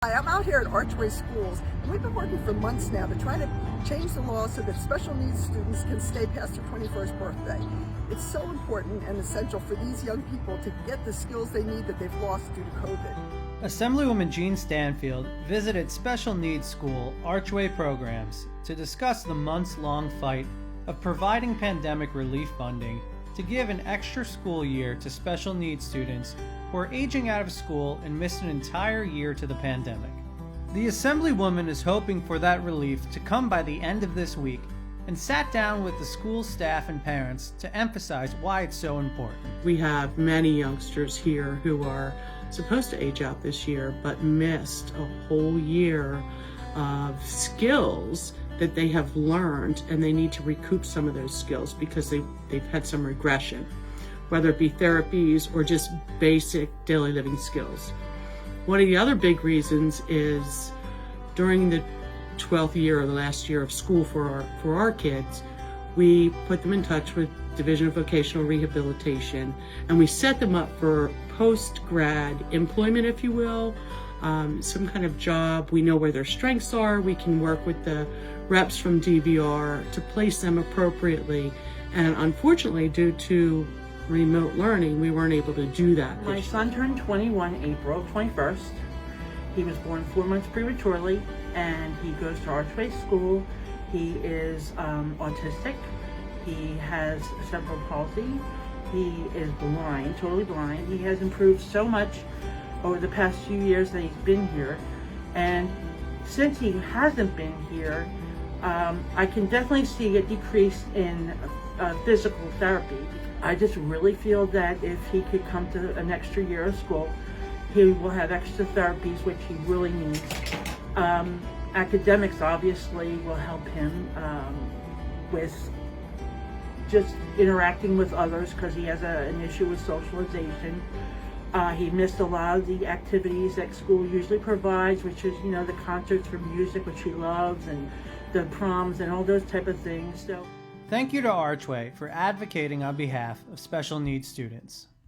Hi, I'm out here at Archway Schools, and we've been working for months now to try to change the law so that special needs students can stay past their 21st birthday. It's so important and essential for these young people to get the skills they need that they've lost due to COVID. Assemblywoman Jean Stanfield visited special needs school Archway Programs to discuss the months-long fight of providing pandemic relief funding to give an extra school year to special needs students who are aging out of school and missed an entire year to the pandemic. The Assemblywoman is hoping for that relief to come by the end of this week and sat down with the school staff and parents to emphasize why it's so important. We have many youngsters here who are supposed to age out this year but missed a whole year of skills that they have learned, and they need to recoup some of those skills because they've had some regression, whether it be therapies or just basic daily living skills. One of the other big reasons is during the 12th year or the last year of school for our kids, we put them in touch with Division of Vocational Rehabilitation, and we set them up for post-grad employment, if you will, some kind of job. We know where their strengths are. We can work with the reps from DVR to place them appropriately. And unfortunately, due to remote learning, we weren't able to do that. My son turned 21 April 21st. He was born 4 months prematurely, and he goes to Archway School. He is autistic. He has cerebral palsy. He is blind, totally blind. He has improved so much over the past few years that he's been here. And since he hasn't been here, I can definitely see a decrease in physical therapy. I just really feel that if he could come to an extra year of school, he will have extra therapies, which he really needs. Academics obviously will help him with just interacting with others because he has an issue with socialization. He missed a lot of the activities that school usually provides, which is, the concerts for music, which he loves, and the proms and all those type of things. So, Thank you to Archway for advocating on behalf of special needs students.